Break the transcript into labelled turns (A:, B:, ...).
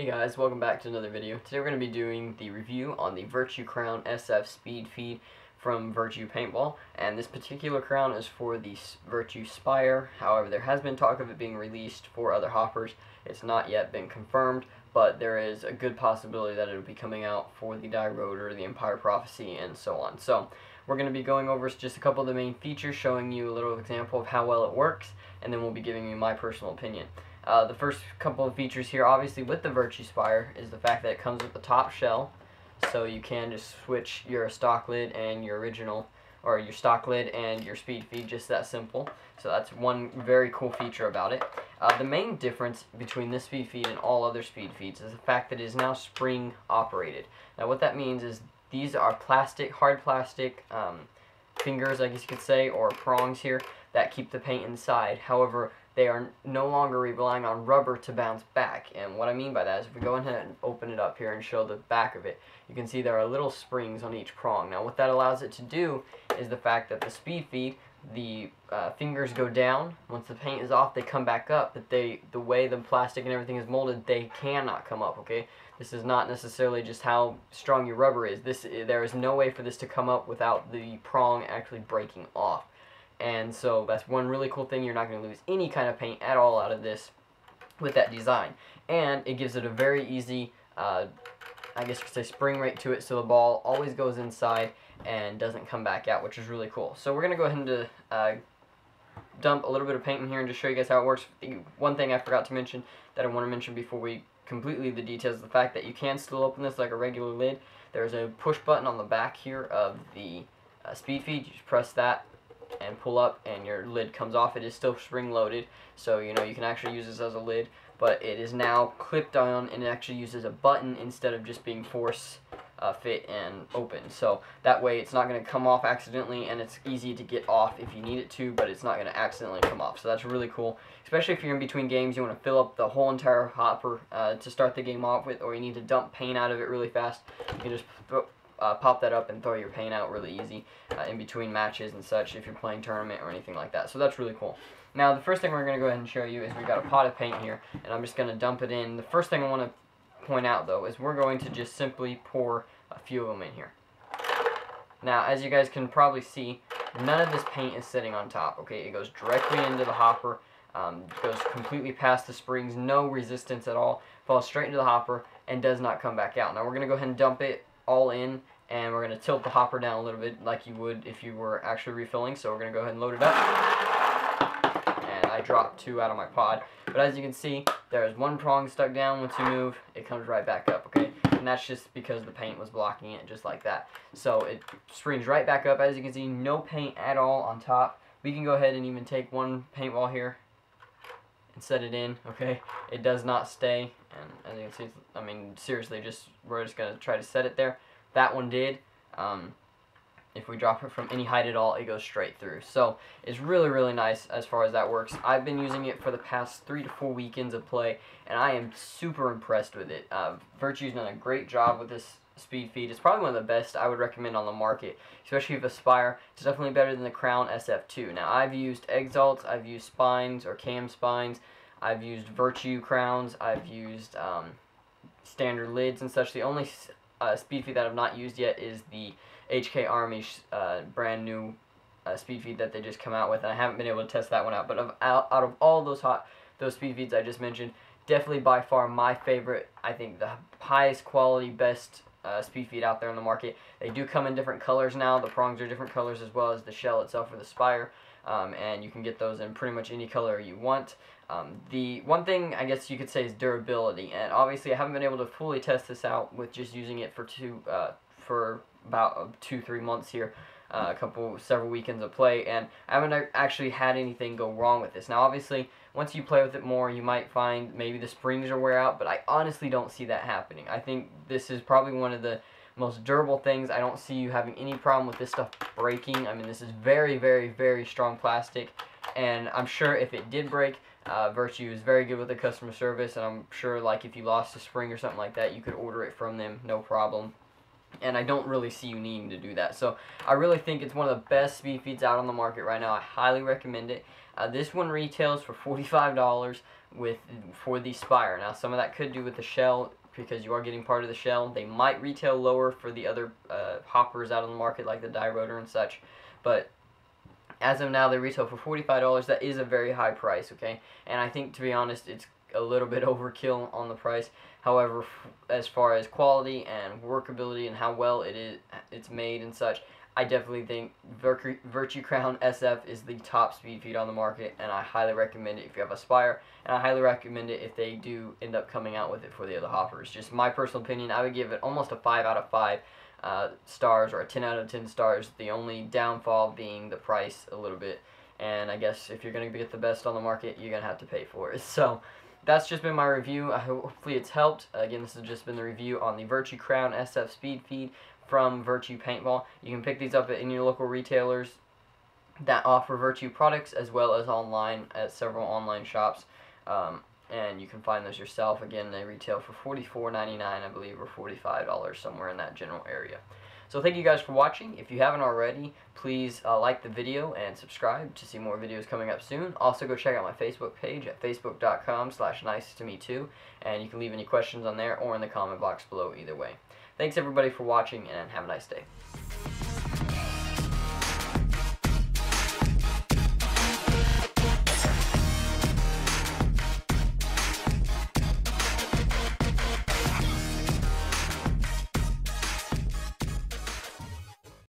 A: Hey guys, welcome back to another video. Today we're going to be doing the review on the Virtue Crown SF Speed Feed from Virtue Paintball, and this particular crown is for the Virtue Spire. However, there has been talk of it being released for other hoppers. It's not yet been confirmed, but there is a good possibility that it will be coming out for the Die Rotor, the Empire Prophecy, and so on. So we're going to be going over just a couple of the main features, showing you a little example of how well it works, and then we'll be giving you my personal opinion. The first couple of features here, obviously with the Virtue Spire, is the fact that it comes with the top shell, so you can just switch your stock lid and your original, or your stock lid and your speed feed, just that simple. So that's one very cool feature about it. The main difference between this speed feed and all other speed feeds is the fact that it is now spring operated. Now what that means is these are plastic, hard plastic fingers, I guess you could say, or prongs here that keep the paint inside. However, they are no longer relying on rubber to bounce back. And what I mean by that is if we go ahead and open it up here and show the back of it, you can see there are little springs on each prong. Now what that allows it to do is the fact that the speed feed, the fingers go down. Once the paint is off, they come back up, but the way the plastic and everything is molded, they cannot come up, okay? This is not necessarily just how strong your rubber is. There is no way for this to come up without the prong actually breaking off. And so that's one really cool thing. You're not going to lose any kind of paint at all out of this with that design. And it gives it a very easy, I guess you could say, spring rate to it, so the ball always goes inside and doesn't come back out, which is really cool. So we're going to go ahead and dump a little bit of paint in here and just show you guys how it works. One thing I forgot to mention that I want to mention before we complete the details is the fact that you can still open this like a regular lid. There's a push button on the back here of the speed feed. You just press that and pull up and your lid comes off. It is still spring loaded, so you know you can actually use this as a lid, but it is now clipped on and it actually uses a button instead of just being force fit and open. So that way it's not going to come off accidentally, and it's easy to get off if you need it to, but it's not going to accidentally come off. So that's really cool, especially if you're in between games, you want to fill up the whole entire hopper to start the game off with, or you need to dump paint out of it really fast. You can just pop that up and throw your paint out really easy in between matches and such if you're playing tournament or anything like that. So that's really cool. Now the first thing we're going to go ahead and show you is we've got a pot of paint here, and I'm just going to dump it in. The first thing I want to point out though is we're going to just simply pour a few of them in here. Now as you guys can probably see, none of this paint is sitting on top, okay? It goes directly into the hopper, goes completely past the springs, no resistance at all, falls straight into the hopper and does not come back out. Now we're going to go ahead and dump it all in, and we're going to tilt the hopper down a little bit like you would if you were actually refilling. So we're going to go ahead and load it up, and I dropped 2 out of my pod, but as you can see, there's one prong stuck down. Once you move, it comes right back up, okay? And that's just because the paint was blocking it, just like that. So it springs right back up. As you can see, no paint at all on top. We can go ahead and even take one paintball here and set it in, okay? It does not stay, and as you can see, I mean, seriously, we're just going to try to set it there. That one did. If we drop it from any height at all, it goes straight through. So it's really, really nice as far as that works. I've been using it for the past 3 to 4 weekends of play, and I am super impressed with it. Virtue's done a great job with this speed feed. It's probably one of the best I would recommend on the market, especially with Spire. It's definitely better than the Crown SF2. Now I've used Exalts, I've used Spines or Cam Spines, I've used Virtue Crowns, I've used standard lids and such. The only speed feed that I've not used yet is the HK Army brand new speed feed that they just come out with, and I haven't been able to test that one out. But out of all those speed feeds I just mentioned, definitely by far my favorite. I think the highest quality, best speed feed out there on the market. They do come in different colors now. The prongs are different colors as well as the shell itself for the Spire, and you can get those in pretty much any color you want. The one thing I guess you could say is durability, and obviously I haven't been able to fully test this out with just using it for about 2-3 months here, several weekends of play, and I haven't actually had anything go wrong with this. Now obviously once you play with it more, you might find maybe the springs are wear out, but I honestly don't see that happening. I think this is probably one of the most durable things. I don't see you having any problem with this stuff breaking. I mean, this is very, very, very strong plastic, and I'm sure if it did break, Virtue is very good with the customer service, and I'm sure like if you lost a spring or something like that, you could order it from them, no problem. and I don't really see you needing to do that. So I really think it's one of the best speed feeds out on the market right now. I highly recommend it. This one retails for $45 for the Spire. Now some of that could do with the shell, because you are getting part of the shell. They might retail lower for the other hoppers out on the market, like the die rotor and such, but as of now they retail for $45. That is a very high price, okay? And I think, to be honest, it's a little bit overkill on the price. However, as far as quality and workability and how well it's made and such, I definitely think Virtue Crown SF is the top speed feed on the market, and I highly recommend it if you have a Spire, and I highly recommend it if they do end up coming out with it for the other hoppers. Just my personal opinion, I would give it almost a 5 out of 5 stars, or a 10 out of 10 stars. The only downfall being the price a little bit, and I guess if you're going to get the best on the market, you're going to have to pay for it. So that's just been my review. Hopefully it's helped. Again, this has just been the review on the Virtue Crown SF Speed Feed from Virtue Paintball. You can pick these up at any your local retailers that offer Virtue products, as well as online at several online shops. And you can find those yourself. Again, they retail for $44.99, I believe, or $45, somewhere in that general area. So thank you guys for watching. If you haven't already, please like the video and subscribe to see more videos coming up soon. Also, go check out my Facebook page at facebook.com/nice2me2, and you can leave any questions on there or in the comment box below, either way. Thanks everybody for watching, and have a nice day.